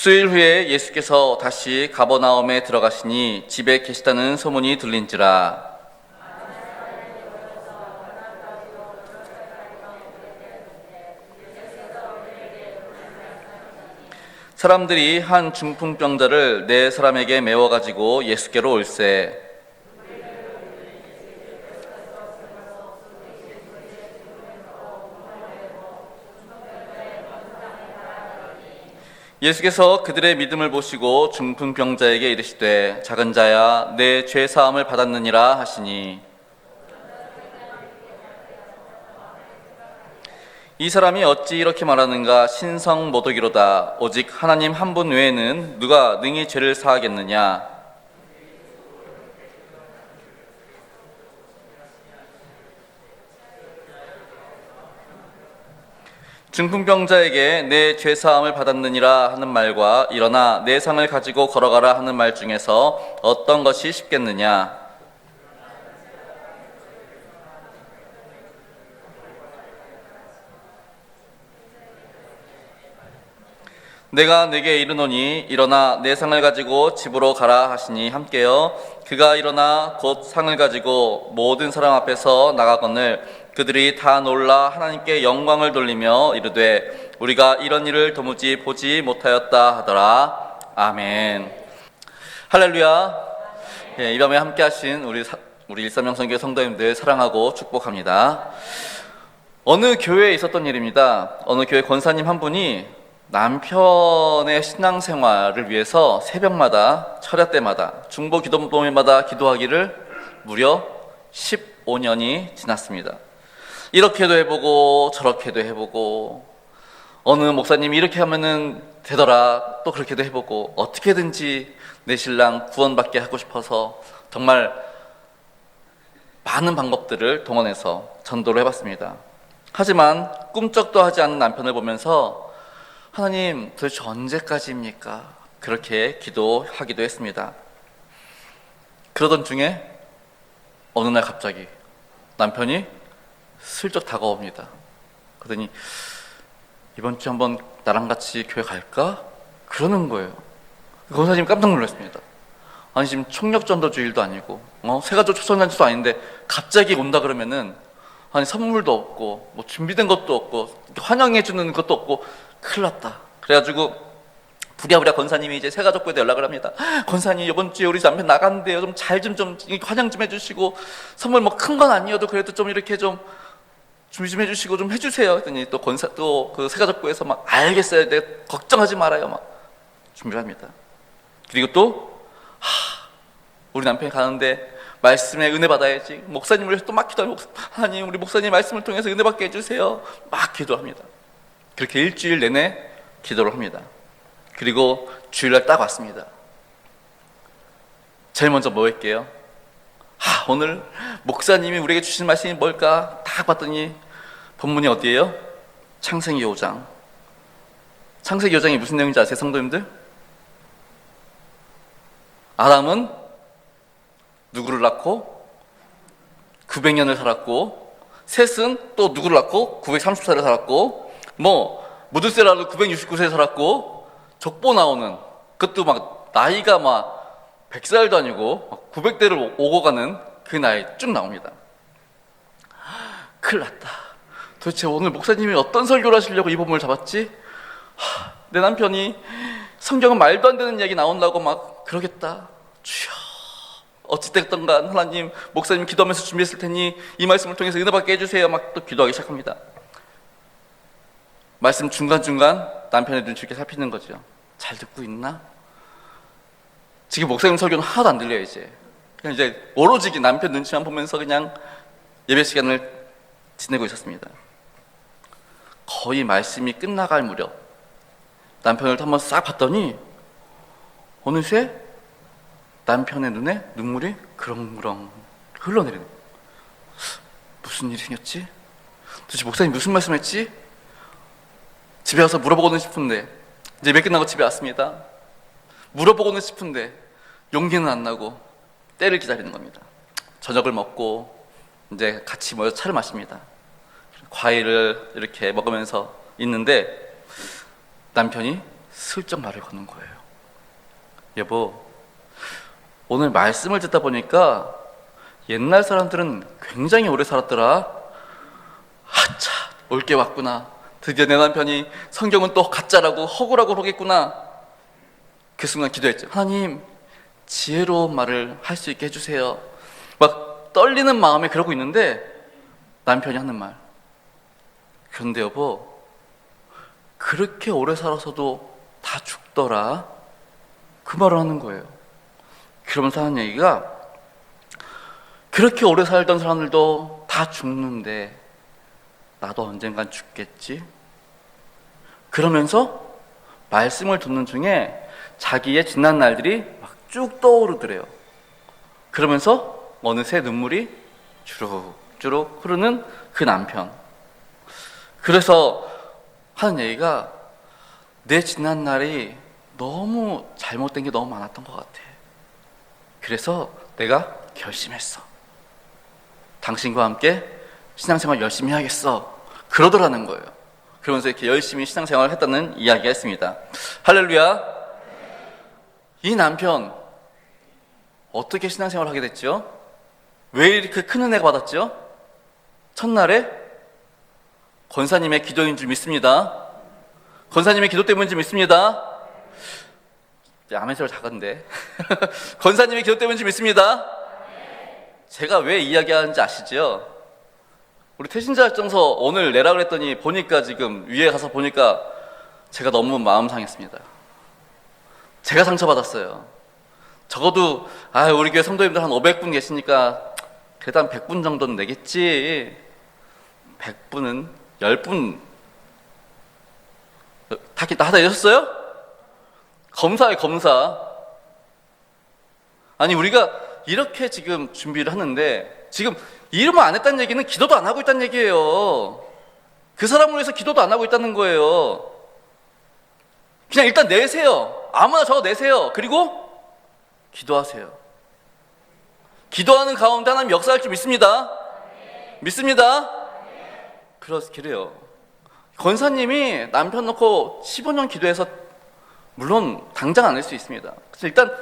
수일 후에 예수께서 다시 가버나움에 들어가시니 집에 계시다는 소문이 들린지라. 사람들이 한 중풍병자를 네 사람에게 메워가지고 예수께로 올세. 예수께서 그들의 믿음을 보시고 중풍병자에게 이르시되 작은 자야 내 죄 사함을 받았느니라 하시니, 이 사람이 어찌 이렇게 말하는가? 신성 모독이로다. 오직 하나님 한 분 외에는 누가 능히 죄를 사하겠느냐? 중풍병자에게 내 죄 사함을 받았느니라 하는 말과 일어나 내 상을 가지고 걸어가라 하는 말 중에서 어떤 것이 쉽겠느냐? 내가 내게 이르노니 일어나 내 상을 가지고 집으로 가라 하시니 함께요. 그가 일어나 곧 상을 가지고 모든 사람 앞에서 나가거늘 그들이 다 놀라 하나님께 영광을 돌리며 이르되 우리가 이런 일을 도무지 보지 못하였다 하더라. 아멘. 할렐루야. 예, 이 밤에 함께 하신 우리 일삼영성교회 성도님들 사랑하고 축복합니다. 어느 교회에 있었던 일입니다. 어느 교회 권사님 한 분이 남편의 신앙생활을 위해서 새벽마다 철야 때마다 중보 기도모임마다 기도하기를 무려 15년이 지났습니다. 이렇게도 해보고 저렇게도 해보고 어느 목사님이 이렇게 하면은 되더라 또 그렇게도 해보고 어떻게든지 내 신랑 구원받게 하고 싶어서 정말 많은 방법들을 동원해서 전도를 해봤습니다. 하지만 꿈쩍도 하지 않는 남편을 보면서 하나님 도대체 언제까지입니까? 그렇게 기도하기도 했습니다. 그러던 중에 어느 날 갑자기 남편이 슬쩍 다가옵니다. 그러더니 이번 주 한번 나랑 같이 교회 갈까? 그러는 거예요. 권사님 깜짝 놀랐습니다. 아니 지금 총력전도 주일도 아니고 새가족 초청잔치도 아닌데 갑자기 온다 그러면은 아니 선물도 없고 뭐 준비된 것도 없고 환영해주는 것도 없고 큰일 났다. 그래가지고 부랴부랴 권사님이 이제 새가족부에다 연락을 합니다. 권사님 이번 주에 우리 남편 나간대요. 좀 잘 좀 환영 좀 해주시고 선물 뭐 큰 건 아니어도 그래도 좀 이렇게 좀 준비 좀 해주시고 좀 해주세요. 그랬더니 또 그 새가족부에서 막 알겠어요. 내가 걱정하지 말아요. 막 준비를 합니다. 그리고 또 우리 남편이 가는데 말씀에 은혜 받아야지. 목사님을 위해서 또 막 기도하고 하나님 우리 목사님 말씀을 통해서 은혜 받게 해주세요. 막 기도합니다. 그렇게 일주일 내내 기도를 합니다. 그리고 주일날 딱 왔습니다. 제일 먼저 뭐 할게요? 오늘 목사님이 우리에게 주신 말씀이 뭘까? 딱 봤더니 본문이 어디예요? 창세기 5장. 창세기 5장이 무슨 내용인지 아세요, 성도님들? 아담은 누구를 낳고 900년을 살았고, 셋은 또 누구를 낳고 930살을 살았고, 무드세라도 969세 살았고, 족보 나오는 그것도 막 나이가 막 100살도 아니고 900대를 오고 가는 그 나이 쭉 나옵니다. 큰일 났다. 도대체 오늘 목사님이 어떤 설교를 하시려고 이 본문을 잡았지? 내 남편이 성경은 말도 안 되는 얘기 나온다고 막 그러겠다. 주여 어찌됐든 간 하나님 목사님 기도하면서 준비했을 테니 이 말씀을 통해서 은혜 받게 해주세요. 막 또 기도하기 시작합니다. 말씀 중간중간 남편의 눈치 이렇게 살피는 거죠. 잘 듣고 있나? 지금 목사님 설교는 하나도 안 들려요. 그냥 이제 오로지 남편 눈치만 보면서 그냥 예배 시간을 지내고 있었습니다. 거의 말씀이 끝나갈 무렵 남편을 한번 싹 봤더니 어느새 남편의 눈에 눈물이 그렁그렁 흘러내리는 거예요. 무슨 일이 생겼지? 도대체 목사님 무슨 말씀했지? 집에 와서 물어보고는 싶은데 이제 몇 끝나고 집에 왔습니다. 물어보고는 싶은데 용기는 안 나고 때를 기다리는 겁니다. 저녁을 먹고 이제 같이 모여서 차를 마십니다. 과일을 이렇게 먹으면서 있는데 남편이 슬쩍 말을 거는 거예요. 여보, 오늘 말씀을 듣다 보니까 옛날 사람들은 굉장히 오래 살았더라. 아차, 올 게 왔구나. 드디어 내 남편이 성경은 또 가짜라고 허구라고 그러겠구나. 그 순간 기도했죠. 하나님, 지혜로운 말을 할 수 있게 해주세요. 막 떨리는 마음에 그러고 있는데 남편이 하는 말, 그런데 여보, 그렇게 오래 살아서도 다 죽더라. 그 말을 하는 거예요. 그러면서 하는 얘기가, 그렇게 오래 살던 사람들도 다 죽는데 나도 언젠간 죽겠지? 그러면서 말씀을 듣는 중에 자기의 지난 날들이 막 쭉 떠오르더래요. 그러면서 어느새 눈물이 주룩주룩 흐르는 그 남편. 그래서 하는 얘기가, 내 지난 날이 너무 잘못된 게 너무 많았던 것 같아. 그래서 내가 결심했어. 당신과 함께 신앙생활 열심히 해야겠어. 그러더라는 거예요. 그러면서 이렇게 열심히 신앙생활을 했다는 이야기가 있습니다. 할렐루야. 이 남편 어떻게 신앙생활을 하게 됐죠? 왜 이렇게 큰 은혜가 받았죠? 첫날에 권사님의 기도인 줄 믿습니다. 권사님의 기도 때문인 줄 믿습니다. 아멘소리 작은데 권사님의 기도 때문인 줄 믿습니다. 제가 왜 이야기하는지 아시죠? 우리 태신자학정서 오늘 내라 그랬더니 보니까 지금 위에 가서 보니까 제가 너무 마음 상했습니다. 제가 상처받았어요. 적어도 우리 교회 성도님들 한 500분 계시니까 그래도 한 100분 정도는 내겠지. 100분은 10분 다 내셨어요? 검사예요, 검사. 아니, 우리가 이렇게 지금 준비를 하는데 지금 이름을 안 했다는 얘기는 기도도 안 하고 있다는 얘기예요. 그 사람을 위해서 기도도 안 하고 있다는 거예요. 그냥 일단 내세요. 아무나 적어 내세요. 그리고 기도하세요. 기도하는 가운데 하나님 역사할 줄 믿습니다. 믿습니다. 그래요. 권사님이 남편 놓고 15년 기도해서 물론 당장 안 할 수 있습니다. 그래서 일단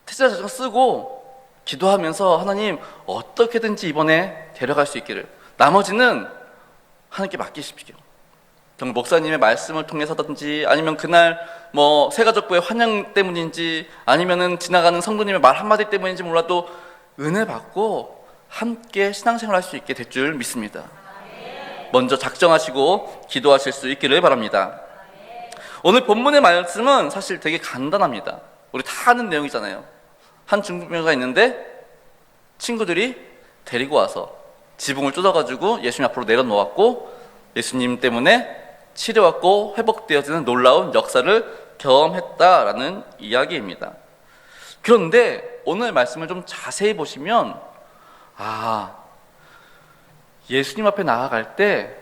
태자자가 쓰고 기도하면서 하나님 어떻게든지 이번에 데려갈 수 있기를, 나머지는 하나님께 맡기십시오. 정말 목사님의 말씀을 통해서든지 아니면 그날 뭐 새가족부의 환영 때문인지 아니면은 지나가는 성도님의 말 한마디 때문인지 몰라도 은혜 받고 함께 신앙생활 할 수 있게 될 줄 믿습니다. 먼저 작정하시고 기도하실 수 있기를 바랍니다. 오늘 본문의 말씀은 사실 되게 간단합니다. 우리 다 아는 내용이잖아요. 한 중풍병자가 있는데 친구들이 데리고 와서 지붕을 뜯어가지고 예수님 앞으로 내려놓았고 예수님 때문에 치료받고 회복되어지는 놀라운 역사를 경험했다라는 이야기입니다. 그런데 오늘 말씀을 좀 자세히 보시면 예수님 앞에 나아갈 때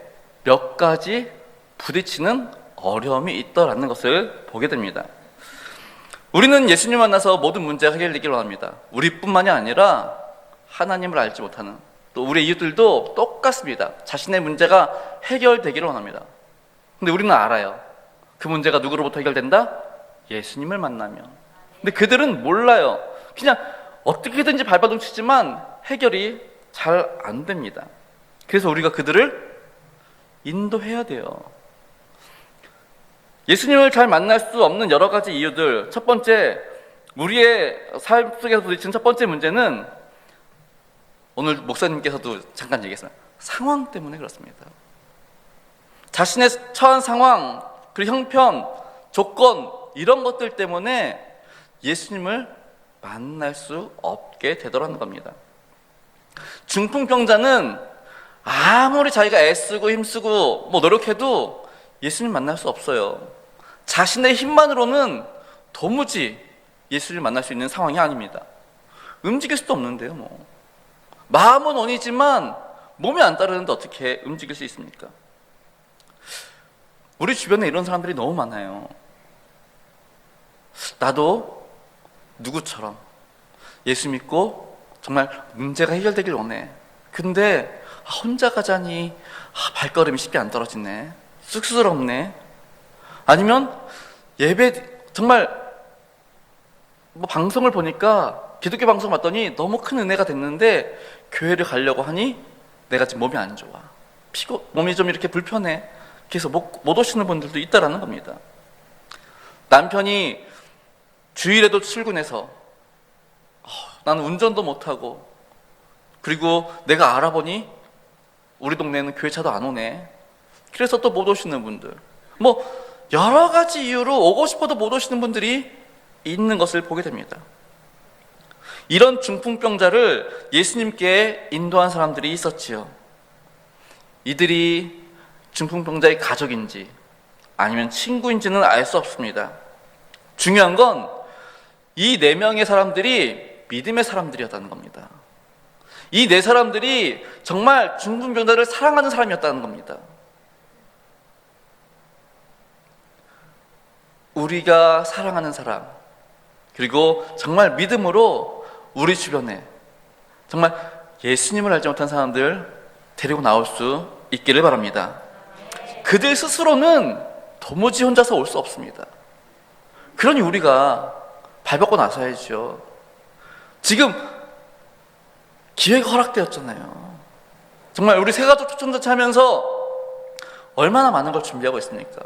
몇 가지 부딪히는 어려움이 있더라는 것을 보게 됩니다. 우리는 예수님 만나서 모든 문제가 해결되기를 원합니다. 우리뿐만이 아니라 하나님을 알지 못하는 또 우리 이웃들도 똑같습니다. 자신의 문제가 해결되기를 원합니다. 근데 우리는 알아요. 그 문제가 누구로부터 해결된다? 예수님을 만나면. 근데 그들은 몰라요. 그냥 어떻게든지 발버둥 치지만 해결이 잘 안 됩니다. 그래서 우리가 그들을 인도해야 돼요. 예수님을 잘 만날 수 없는 여러 가지 이유들. 첫 번째, 우리의 삶 속에서 부딪힌 첫 번째 문제는 오늘 목사님께서도 잠깐 얘기했어요. 상황 때문에 그렇습니다. 자신의 처한 상황, 그리고 형편, 조건 이런 것들 때문에 예수님을 만날 수 없게 되더라는 겁니다. 중풍병자는 아무리 자기가 애쓰고 힘쓰고 노력해도 예수님 만날 수 없어요. 자신의 힘만으로는 도무지 예수님을 만날 수 있는 상황이 아닙니다. 움직일 수도 없는데요. 마음은 원이지만 몸이 안 따르는데 어떻게 움직일 수 있습니까? 우리 주변에 이런 사람들이 너무 많아요. 나도 누구처럼 예수 믿고 정말 문제가 해결되길 원해. 근데 혼자 가자니 발걸음이 쉽게 안 떨어지네. 쑥스럽네. 아니면 예배 정말 뭐 방송을 보니까 기독교 방송 봤더니 너무 큰 은혜가 됐는데 교회를 가려고 하니 내가 지금 몸이 안 좋아. 몸이 좀 이렇게 불편해. 그래서 못 오시는 분들도 있다라는 겁니다. 남편이 주일에도 출근해서 나는 운전도 못하고, 그리고 내가 알아보니 우리 동네에는 교회차도 안 오네. 그래서 또 못 오시는 분들, 뭐 여러 가지 이유로 오고 싶어도 못 오시는 분들이 있는 것을 보게 됩니다. 이런 중풍병자를 예수님께 인도한 사람들이 있었지요. 이들이 중풍병자의 가족인지 아니면 친구인지는 알 수 없습니다. 중요한 건 이 4명의 사람들이 믿음의 사람들이었다는 겁니다. 이 4사람들이 정말 중풍병자를 사랑하는 사람이었다는 겁니다. 우리가 사랑하는 사람, 그리고 정말 믿음으로 우리 주변에 정말 예수님을 알지 못한 사람들 데리고 나올 수 있기를 바랍니다. 그들 스스로는 도무지 혼자서 올 수 없습니다. 그러니 우리가 발벗고 나서야죠. 지금 기회가 허락되었잖아요. 정말 우리 새가족 초청잔치 하면서 얼마나 많은 걸 준비하고 있습니까?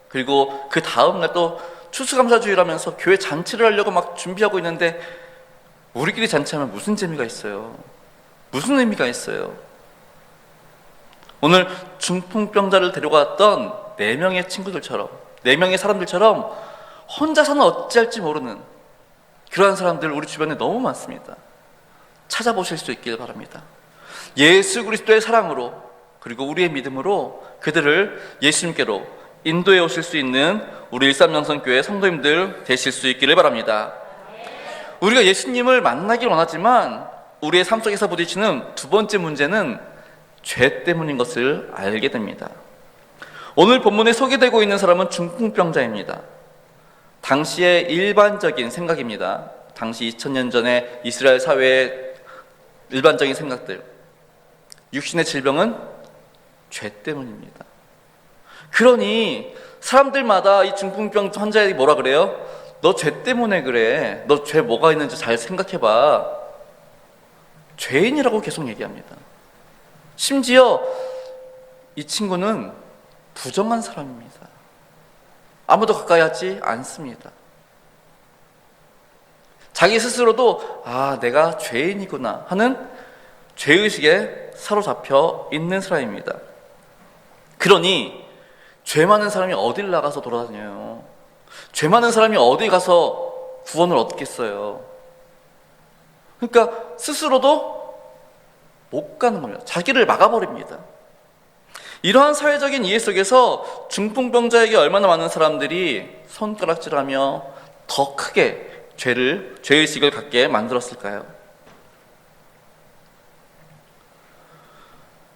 그리고 그 다음날 또 추수감사주일하면서 교회 잔치를 하려고 막 준비하고 있는데 우리끼리 잔치하면 무슨 재미가 있어요? 무슨 의미가 있어요? 오늘 중풍병자를 데려갔던 4명의 친구들처럼, 4명의 사람들처럼 혼자서는 어찌할지 모르는 그러한 사람들 우리 주변에 너무 많습니다. 찾아보실 수 있길 바랍니다. 예수 그리스도의 사랑으로, 그리고 우리의 믿음으로 그들을 예수님께로 인도해 오실 수 있는 우리 일삼영성교회 성도님들 되실 수 있기를 바랍니다. 우리가 예수님을 만나길 원하지만 우리의 삶 속에서 부딪히는 두 번째 문제는 죄 때문인 것을 알게 됩니다. 오늘 본문에 소개되고 있는 사람은 중풍병자입니다. 당시의 일반적인 생각입니다. 당시 2000년 전에 이스라엘 사회의 일반적인 생각들, 육신의 질병은 죄 때문입니다. 그러니 사람들마다 이 중풍병 환자에게 뭐라 그래요? 너 죄 때문에 그래. 너 죄 뭐가 있는지 잘 생각해봐. 죄인이라고 계속 얘기합니다. 심지어 이 친구는 부정한 사람입니다. 아무도 가까이 하지 않습니다. 자기 스스로도 내가 죄인이구나 하는 죄의식에 사로잡혀 있는 사람입니다. 그러니 죄 많은 사람이 어딜 나가서 돌아다녀요? 죄 많은 사람이 어디 가서 구원을 얻겠어요? 그러니까 스스로도 못 가는 겁니다. 자기를 막아버립니다. 이러한 사회적인 이해 속에서 중풍병자에게 얼마나 많은 사람들이 손가락질하며 더 크게 죄의식을 갖게 만들었을까요?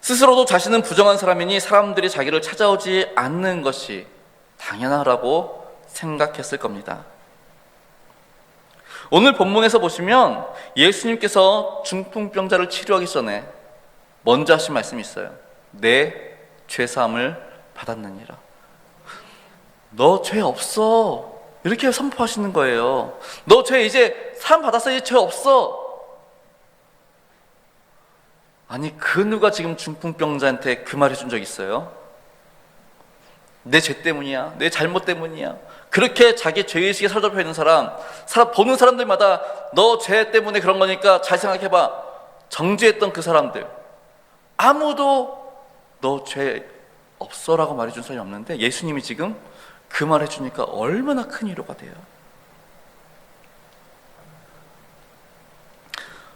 스스로도 자신은 부정한 사람이니 사람들이 자기를 찾아오지 않는 것이 당연하라고 생각했을 겁니다. 오늘 본문에서 보시면 예수님께서 중풍병자를 치료하기 전에 먼저 하신 말씀이 있어요. 내 죄사함을 받았느니라. 너 죄 없어. 이렇게 선포하시는 거예요. 너 죄 이제 사함 받았어. 이제 죄 없어. 아니, 그 누가 지금 중풍병자한테 그 말 해준 적 있어요? 내 죄 때문이야. 내 잘못 때문이야. 그렇게 자기 죄의식에 사로잡혀 있는 사람, 보는 사람들마다 너 죄 때문에 그런 거니까 잘 생각해봐. 정죄했던 그 사람들, 아무도 너 죄 없어라고 말해준 사람이 없는데 예수님이 지금 그 말 해주니까 얼마나 큰 위로가 돼요.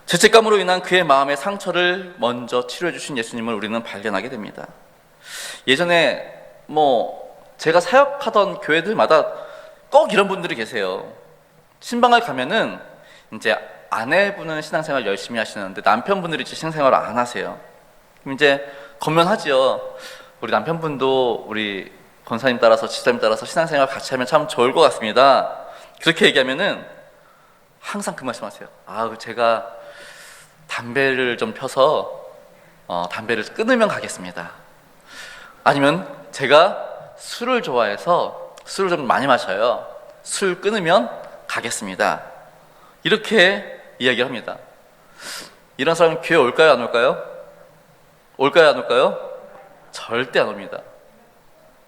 죄책감으로 인한 그의 마음의 상처를 먼저 치료해 주신 예수님을 우리는 발견하게 됩니다. 예전에 제가 사역하던 교회들마다 꼭 이런 분들이 계세요. 신방을 가면은 이제 아내분은 신앙생활 열심히 하시는데 남편분들이 이제 신앙생활을 안 하세요. 그럼 이제 건면하지요. 우리 남편분도 우리 권사님 따라서 집사님 따라서 신앙생활 같이 하면 참 좋을 것 같습니다. 그렇게 얘기하면은 항상 그 말씀하세요. 제가 담배를 좀 펴서 담배를 끊으면 가겠습니다. 아니면 제가 술을 좋아해서 술을 좀 많이 마셔요. 술 끊으면 가겠습니다. 이렇게 이야기를 합니다. 이런 사람은 교회 올까요, 안 올까요? 올까요, 안 올까요? 절대 안 옵니다.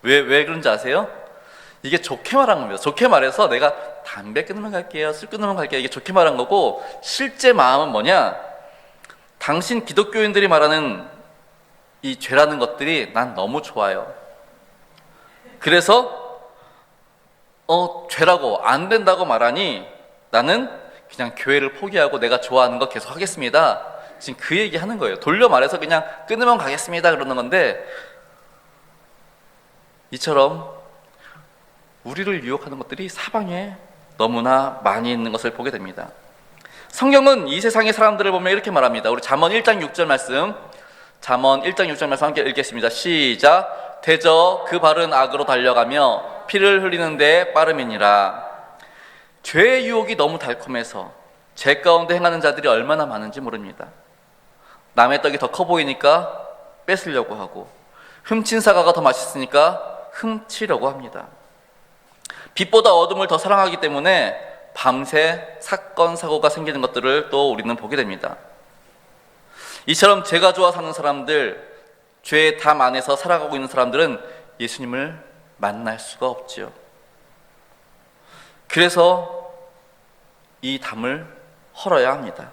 왜 그런지 아세요? 이게 좋게 말한 겁니다. 좋게 말해서 내가 담배 끊으면 갈게요, 술 끊으면 갈게요, 이게 좋게 말한 거고, 실제 마음은 뭐냐? 당신 기독교인들이 말하는 이 죄라는 것들이 난 너무 좋아요. 그래서 죄라고 안 된다고 말하니 나는 그냥 교회를 포기하고 내가 좋아하는 거 계속 하겠습니다. 지금 그 얘기 하는 거예요. 돌려 말해서 그냥 끊으면 가겠습니다 그러는 건데, 이처럼 우리를 유혹하는 것들이 사방에 너무나 많이 있는 것을 보게 됩니다. 성경은 이 세상의 사람들을 보면 이렇게 말합니다. 우리 잠언 1장 6절 말씀, 잠언 1장 6절 말씀 함께 읽겠습니다. 시작. 대저 그 발은 악으로 달려가며 피를 흘리는데 빠름이니라. 죄의 유혹이 너무 달콤해서 죄 가운데 행하는 자들이 얼마나 많은지 모릅니다. 남의 떡이 더 커 보이니까 뺏으려고 하고, 훔친 사과가 더 맛있으니까 훔치려고 합니다. 빛보다 어둠을 더 사랑하기 때문에 밤새 사건 사고가 생기는 것들을 또 우리는 보게 됩니다. 이처럼 죄가 좋아 사는 사람들, 죄의 담 안에서 살아가고 있는 사람들은 예수님을 만날 수가 없지요. 그래서 이 담을 헐어야 합니다.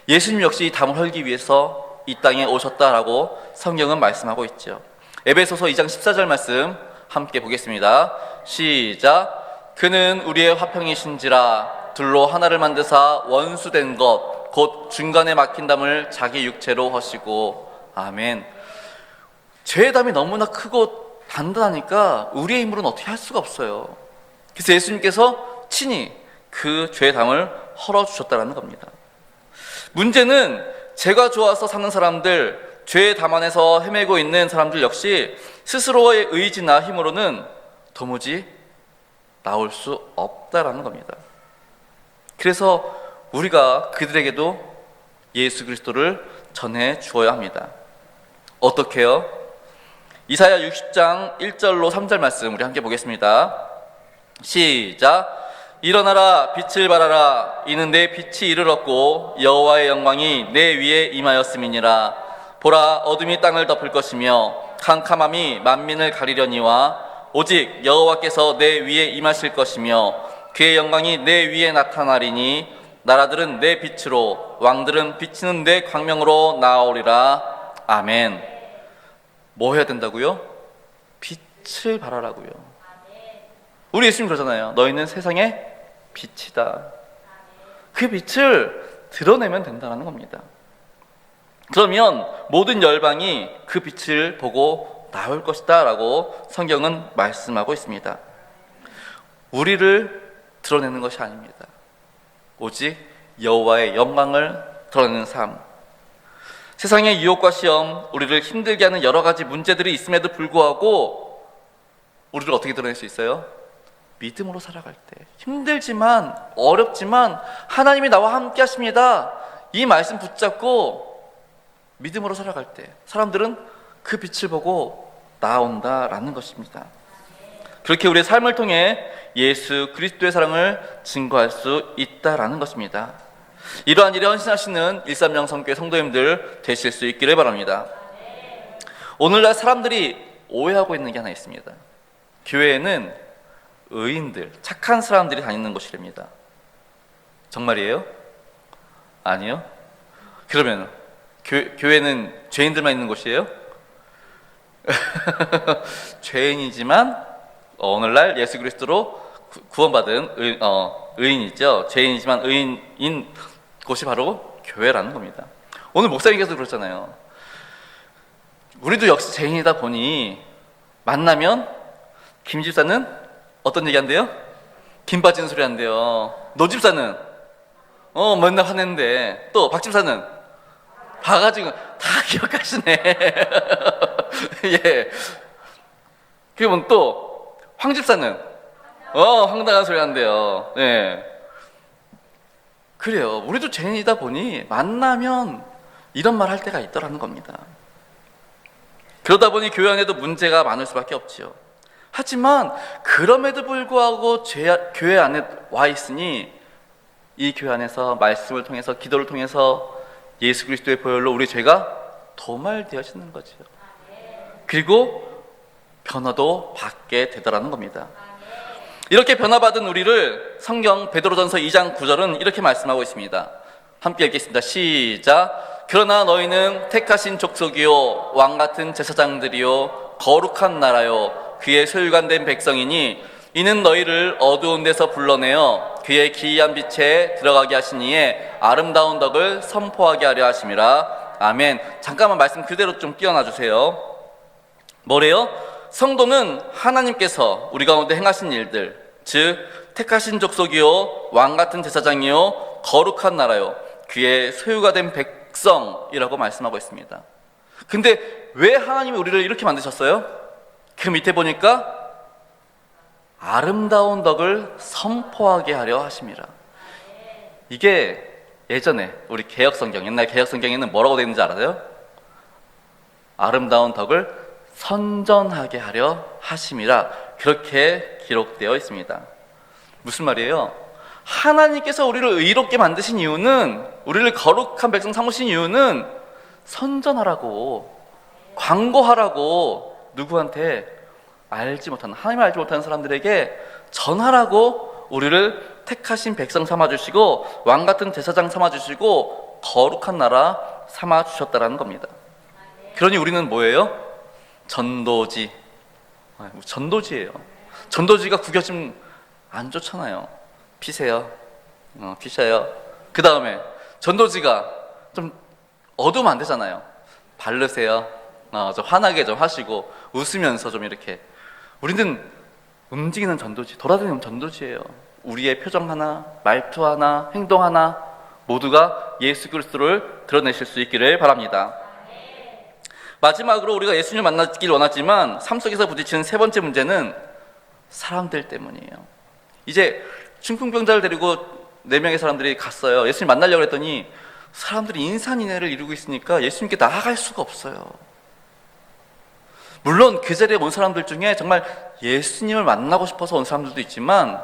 예수님 역시 이 담을 헐기 위해서 이 땅에 오셨다라고 성경은 말씀하고 있죠. 에베소서 2장 14절 말씀 함께 보겠습니다. 시작. 그는 우리의 화평이신지라 둘로 하나를 만드사 원수된 것 곧 중간에 막힌 담을 자기 육체로 허시고. 아멘. 죄의 담이 너무나 크고 단단하니까 우리의 힘으로는 어떻게 할 수가 없어요. 그래서 예수님께서 친히 그 죄의 담을 헐어주셨다는 겁니다. 문제는 죄가 좋아서 사는 사람들, 죄의 담 안에서 헤매고 있는 사람들 역시 스스로의 의지나 힘으로는 도무지 나올 수 없다라는 겁니다. 그래서 우리가 그들에게도 예수 그리스도를 전해 주어야 합니다. 어떻게요? 이사야 60장 1절로 3절 말씀 우리 함께 보겠습니다. 시작. 일어나라, 빛을 발하라. 이는 내 빛이 이르렀고 여호와의 영광이 내 위에 임하였음이니라. 보라, 어둠이 땅을 덮을 것이며 캄캄함이 만민을 가리려니와 오직 여호와께서 내 위에 임하실 것이며 그의 영광이 내 위에 나타나리니 나라들은 내 빛으로, 왕들은 비치는 내 광명으로 나아오리라. 아멘. 뭐 해야 된다고요? 빛을 발하라고요. 우리 예수님 그러잖아요. 너희는 세상의 빛이다. 그 빛을 드러내면 된다는 겁니다. 그러면 모든 열방이 그 빛을 보고 나올 것이다 라고 성경은 말씀하고 있습니다. 우리를 드러내는 것이 아닙니다. 오직 여호와의 영광을 드러내는 삶. 세상의 유혹과 시험, 우리를 힘들게 하는 여러 가지 문제들이 있음에도 불구하고 우리를 어떻게 드러낼 수 있어요? 믿음으로 살아갈 때. 힘들지만, 어렵지만 하나님이 나와 함께 하십니다. 이 말씀 붙잡고 믿음으로 살아갈 때 사람들은 그 빛을 보고 나온다라는 것입니다. 그렇게 우리의 삶을 통해 예수 그리스도의 사랑을 증거할 수 있다라는 것입니다. 이러한 일에 헌신하시는 130 성교회 성도님들 되실 수 있기를 바랍니다. 오늘날 사람들이 오해하고 있는 게 하나 있습니다. 교회에는 의인들, 착한 사람들이 다니는 곳이랍니다. 정말이에요? 아니요? 그러면 교회는 죄인들만 있는 곳이에요? 죄인이지만 오늘날 예수 그리스도로 구원받은 의인이죠. 죄인이지만 의인인 곳이 바로 교회라는 겁니다. 오늘 목사님께서 그러잖아요. 우리도 역시 죄인이다 보니 만나면 김 집사는 어떤 얘기 한대요? 김 빠지는 소리 한대요. 노 집사는 맨날 화내는데, 또 박 집사는 봐가지고 다 기억하시네. 예. 그러면 또 황 집사는 황당한 소리 한대요. 네. 그래요. 우리도 죄인이다 보니 만나면 이런 말 할 때가 있더라는 겁니다. 그러다 보니 교회 안에도 문제가 많을 수밖에 없지요. 하지만 그럼에도 불구하고 교회 안에 와 있으니 이 교회 안에서 말씀을 통해서 기도를 통해서 예수 그리스도의 보혈로 우리 죄가 도말되어지는 거죠. 그리고 변화도 받게 되더라는 겁니다. 이렇게 변화받은 우리를 성경 베드로전서 2장 9절은 이렇게 말씀하고 있습니다. 함께 읽겠습니다. 시작. 그러나 너희는 택하신 족속이요 왕같은 제사장들이요 거룩한 나라요 그의 소유관 된 백성이니 이는 너희를 어두운 데서 불러내어 그의 기이한 빛에 들어가게 하시니에 아름다운 덕을 선포하게 하려 하심이라. 아멘. 잠깐만 말씀 그대로 좀 띄워놔 주세요. 뭐래요? 성도는 하나님께서 우리 가운데 행하신 일들, 즉 택하신 족속이요 왕같은 제사장이요 거룩한 나라요 그의 소유가 된 백성이라고 말씀하고 있습니다. 근데 왜 하나님이 우리를 이렇게 만드셨어요? 그 밑에 보니까 아름다운 덕을 선포하게 하려 하심이라. 이게 예전에 우리 개역성경, 옛날 개역성경에는 뭐라고 되어 있는지 알아요? 아름다운 덕을 선전하게 하려 하심이라 그렇게 기록되어 있습니다. 무슨 말이에요? 하나님께서 우리를 의롭게 만드신 이유는, 우리를 거룩한 백성 삼으신 이유는 선전하라고, 광고하라고, 누구한테? 알지 못하는, 하나님을 알지 못하는 사람들에게 전하라고 우리를 택하신 백성 삼아주시고 왕같은 제사장 삼아주시고 거룩한 나라 삼아주셨다라는 겁니다. 그러니 우리는 뭐예요? 전도지. 전도지예요. 전도지가 구겨지면 안 좋잖아요. 피세요. 피셔요. 그 다음에 전도지가 좀 어두우면 안 되잖아요. 바르세요. 좀 환하게 좀 하시고 웃으면서 좀 이렇게. 우리는 움직이는 전도지, 돌아다니는 전도지예요. 우리의 표정 하나, 말투 하나, 행동 하나 모두가 예수 그리스도를 드러내실 수 있기를 바랍니다. 마지막으로 우리가 예수님을 만나길 원하지만 삶 속에서 부딪히는 세 번째 문제는 사람들 때문이에요. 이제 중풍병자를 데리고 4명의 사람들이 갔어요. 예수님 만나려고 했더니 사람들이 인산인해를 이루고 있으니까 예수님께 나아갈 수가 없어요. 물론 그 자리에 온 사람들 중에 정말 예수님을 만나고 싶어서 온 사람들도 있지만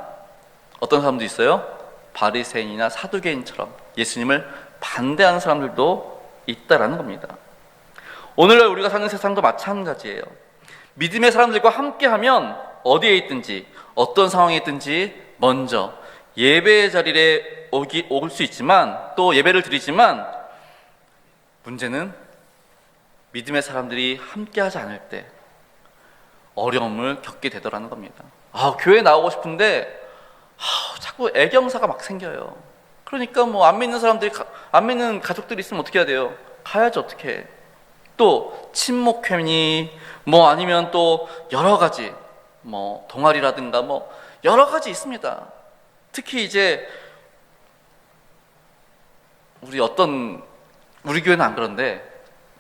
어떤 사람도 있어요? 바리새인이나 사두개인처럼 예수님을 반대하는 사람들도 있다라는 겁니다. 오늘날 우리가 사는 세상도 마찬가지예요. 믿음의 사람들과 함께하면 어디에 있든지 어떤 상황에 있든지 먼저 예배의 자리에 올 수 있지만 또 예배를 드리지만 문제는 믿음의 사람들이 함께하지 않을 때 어려움을 겪게 되더라는 겁니다. 교회 나오고 싶은데 자꾸 애경사가 막 생겨요. 그러니까 뭐 안 믿는 사람들이 안 믿는 가족들이 있으면 어떻게 해야 돼요? 가야지 어떻게 해. 또 친목회니 뭐 아니면 또 여러 가지 뭐 동아리라든가 뭐 여러 가지 있습니다. 특히 이제 우리 교회는 안 그런데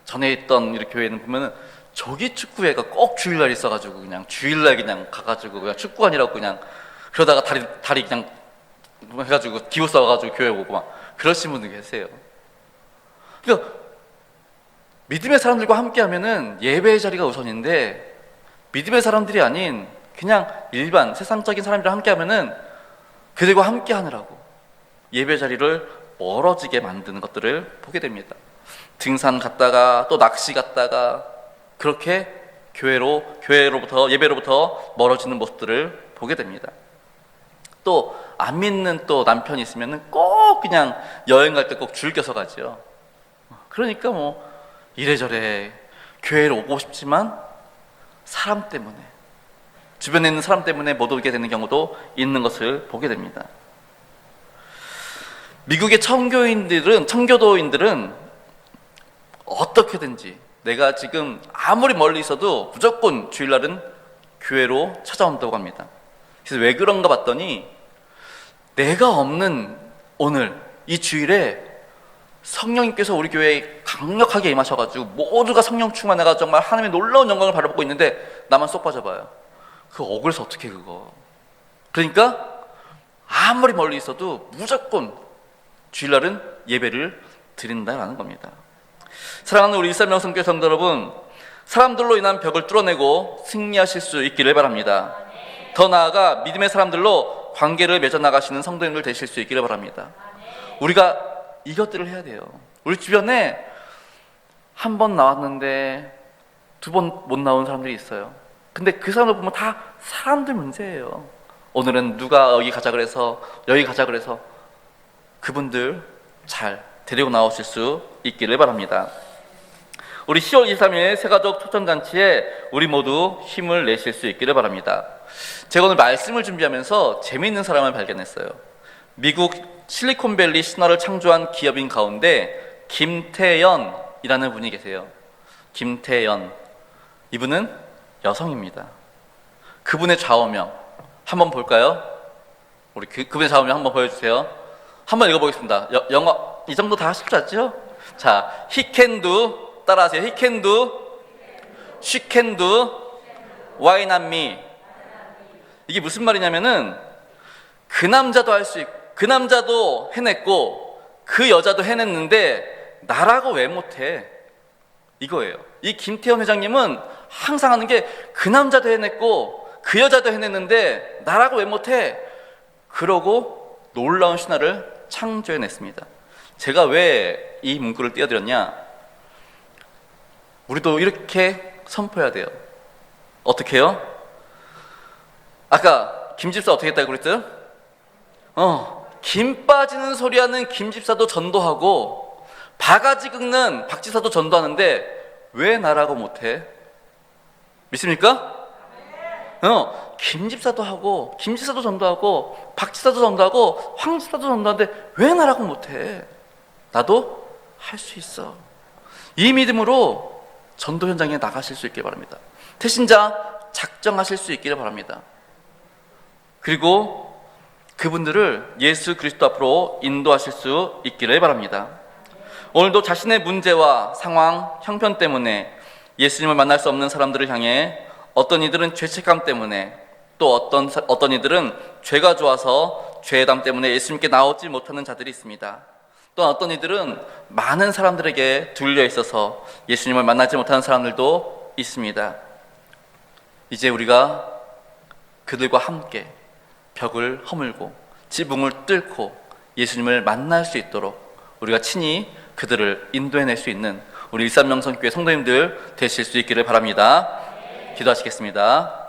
전에 있던 우리 교회는 보면은 조기 축구회가 꼭 주일날 있어가지고 그냥 주일날 그냥 가가지고 그냥 축구관이라고 그냥 그러다가 다리 그냥 해가지고 기웃싸워가지고 교회 오고 막 그러신 분들 계세요. 그러니까 믿음의 사람들과 함께하면은 예배의 자리가 우선인데 믿음의 사람들이 아닌 그냥 일반 세상적인 사람들이랑 함께하면은 그들과 함께하느라고 예배 자리를 멀어지게 만드는 것들을 보게 됩니다. 등산 갔다가 또 낚시 갔다가 그렇게 예배로부터 멀어지는 모습들을 보게 됩니다. 또 안 믿는 또 남편이 있으면 꼭 그냥 여행 갈 때 꼭 줄 껴서 가죠. 그러니까 뭐 이래저래 교회를 오고 싶지만 사람 때문에, 주변에 있는 사람 때문에 못 오게 되는 경우도 있는 것을 보게 됩니다. 미국의 청교도인들은 어떻게든지 내가 지금 아무리 멀리 있어도 무조건 주일날은 교회로 찾아온다고 합니다. 그래서 왜 그런가 봤더니 내가 없는 오늘 이 주일에 성령님께서 우리 교회에 강력하게 임하셔가지고 모두가 성령 충만해가지고 정말 하나님의 놀라운 영광을 바라보고 있는데 나만 쏙 빠져봐요. 그거 억울해서 어떻게 그거. 그러니까 아무리 멀리 있어도 무조건 주일날은 예배를 드린다라는 겁니다. 사랑하는 우리 130명 성교 성도 여러분, 사람들로 인한 벽을 뚫어내고 승리하실 수 있기를 바랍니다. 더 나아가 믿음의 사람들로 관계를 맺어 나가시는 성도님들 되실 수 있기를 바랍니다. 우리가 이것들을 해야 돼요. 우리 주변에 한 번 나왔는데 두 번 못 나온 사람들이 있어요. 근데 그 사람들 보면 다 사람들 문제예요. 오늘은 누가 여기 가자 그래서 여기 가자 그래서 그분들 잘 데리고 나오실 수 있기를 바랍니다. 우리 10월 23일 새가족 초청잔치에 우리 모두 힘을 내실 수 있기를 바랍니다. 제가 오늘 말씀을 준비하면서 재미있는 사람을 발견했어요. 미국 실리콘밸리 신화를 창조한 기업인 가운데 김태연이라는 분이 계세요. 김태연. 이분은 여성입니다. 그분의 좌우명 한번 볼까요? 우리 그분의 좌우명 한번 보여주세요. 한번 읽어보겠습니다. 영어 이 정도 다 하실 줄 알죠? 자, he can do 따라하세요. He can do, she can do, why not me? 이게 무슨 말이냐면은 그 남자도 할 수 있고 그 남자도 해냈고 그 여자도 해냈는데 나라고 왜 못해? 이거예요. 이 김태현 회장님은 항상 하는 게 그 남자도 해냈고 그 여자도 해냈는데 나라고 왜 못해? 그러고 놀라운 신화를 창조해냈습니다. 제가 왜 이 문구를 띄워드렸냐? 우리도 이렇게 선포해야 돼요. 어떻게 해요? 아까 김집사 어떻게 했다고 그랬어요? 김 빠지는 소리 하는 김집사도 전도하고 바가지 긁는 박지사도 전도하는데 왜 나라고 못해? 믿습니까? 김집사도 하고 김집사도 전도하고 박지사도 전도하고 황집사도 전도하는데 왜 나라고 못해? 나도 할 수 있어. 이 믿음으로 전도 현장에 나가실 수 있길 바랍니다. 태신자 작정하실 수 있기를 바랍니다. 그리고 그분들을 예수 그리스도 앞으로 인도하실 수 있기를 바랍니다. 오늘도 자신의 문제와 상황, 형편 때문에 예수님을 만날 수 없는 사람들을 향해 어떤 이들은 죄책감 때문에 또 어떤 이들은 죄가 좋아서 죄담 때문에 예수님께 나오지 못하는 자들이 있습니다. 또 어떤 이들은 많은 사람들에게 둘려 있어서 예수님을 만나지 못하는 사람들도 있습니다. 이제 우리가 그들과 함께 벽을 허물고 지붕을 뚫고 예수님을 만날 수 있도록 우리가 친히 그들을 인도해낼 수 있는 우리 일산명성교회 성도님들 되실 수 있기를 바랍니다. 기도하시겠습니다.